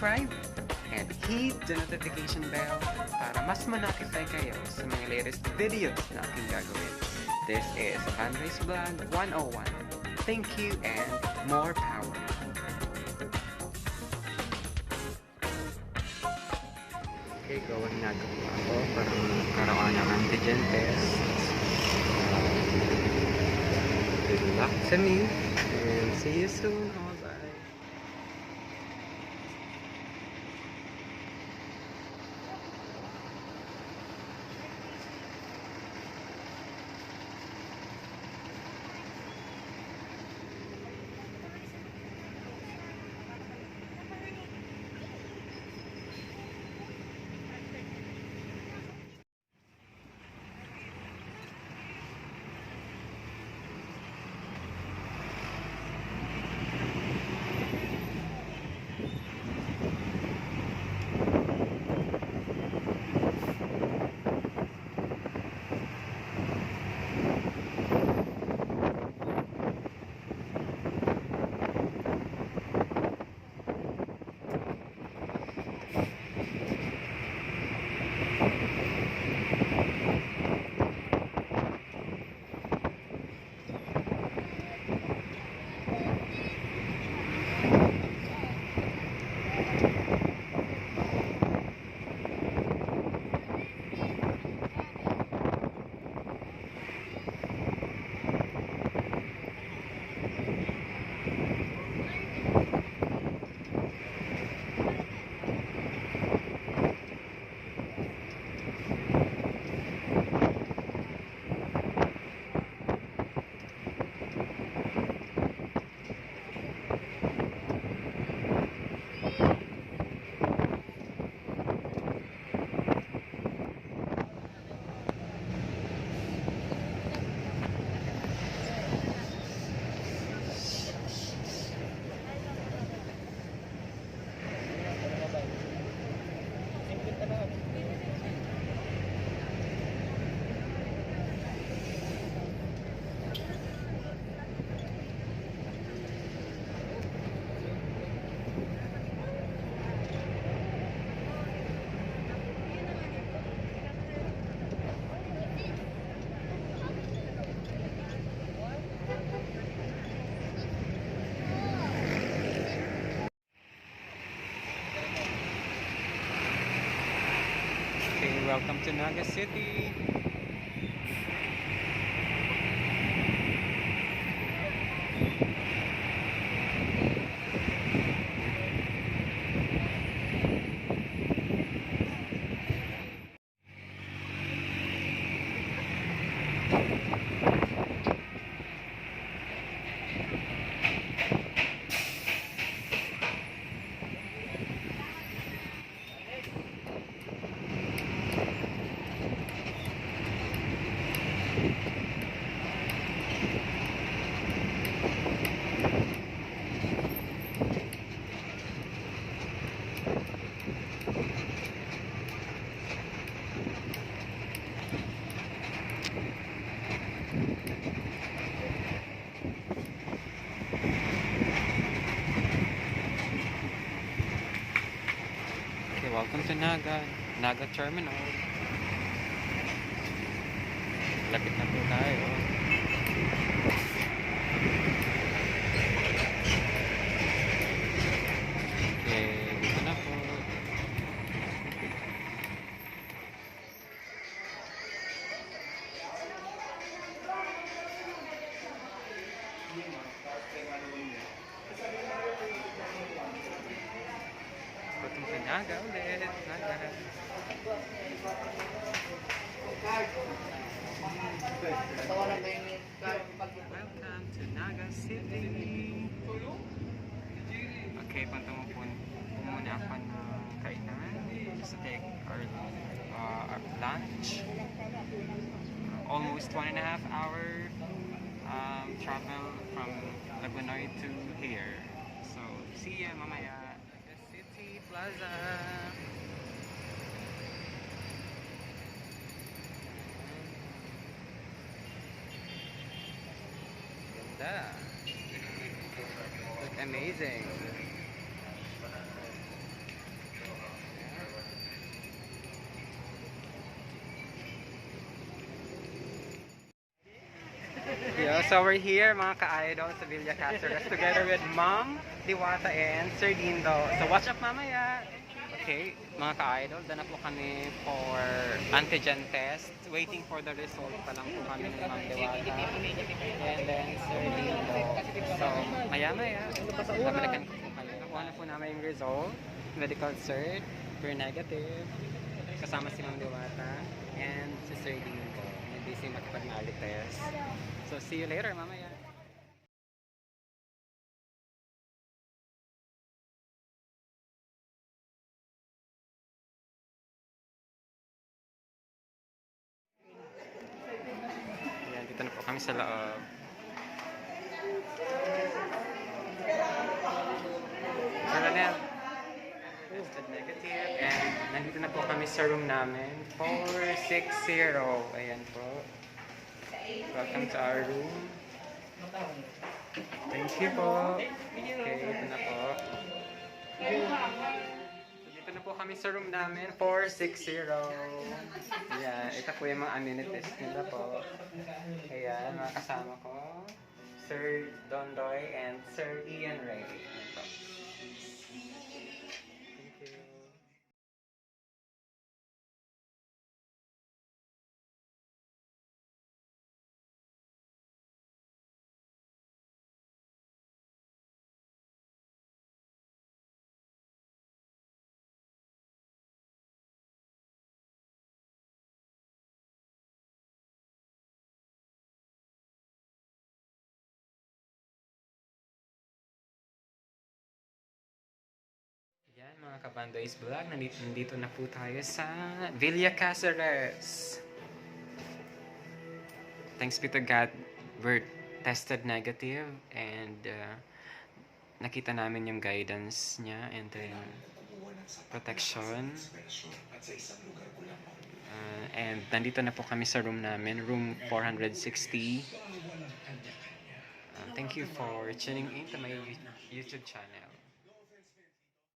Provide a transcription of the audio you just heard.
subscribe and hit the notification bell para mas ma-notify kayo sa mga latest videos na aking gagawin. This is Andres Vlog 101. Thank you and more power! Okay, gawin na ako para magkaroon ng antigen test. Good luck to me and see you soon. Bye. Okay, welcome to Naga City. Okay, welcome to Naga Terminal. Lapit na po tayo. Okay, dito na po. Welcome to Naga ulit. Naga. Welcome to Naga City. Okay, punta mo po muna ako ng kainan just to take our lunch. Almost 1.5 hour travel from Lagunoy to here. So, see ya mamaya. Naga City Plaza. Ganda. Look amazing. So we're here mga ka-idol sa Villa Caceres together with Ma'am Diwata and Sir Dindo. So watch up mamaya. Okay, mga ka-idol, dana po kami for antigen test. Waiting for the result pa lang po kami ni Ma'am Diwata. And then Sir Dindo. So maya-maya, babalikan ko po kayo. Nakuha na po namin yung result. Medical cert, we're negative. Kasama si Ma'am Diwata and si Sir Dindo. Busy makipag-nali test. So see you later mamaya. Ayan, dito na po kami sa loob. So Ranel, tested negative and nandito na po kami sa room namin. 460. Ayan po. Welcome to our room. Thank you po. Okay, ito na po. So, dito na po kami sa room namin. 460. Ayan, ito po yung mga amenities nila po. Ayan, mga kasama ko. Sir Dondoy and Sir Ian Ray. Ito. Thank you. Yan mga Kabandoys Vlog, nandito na po tayo sa Villa Caceres. Thanks be to God, we're tested negative and nakita namin yung guidance niya and then protection. And nandito na po kami sa room namin, room 460. Thank you for tuning in to my YouTube channel.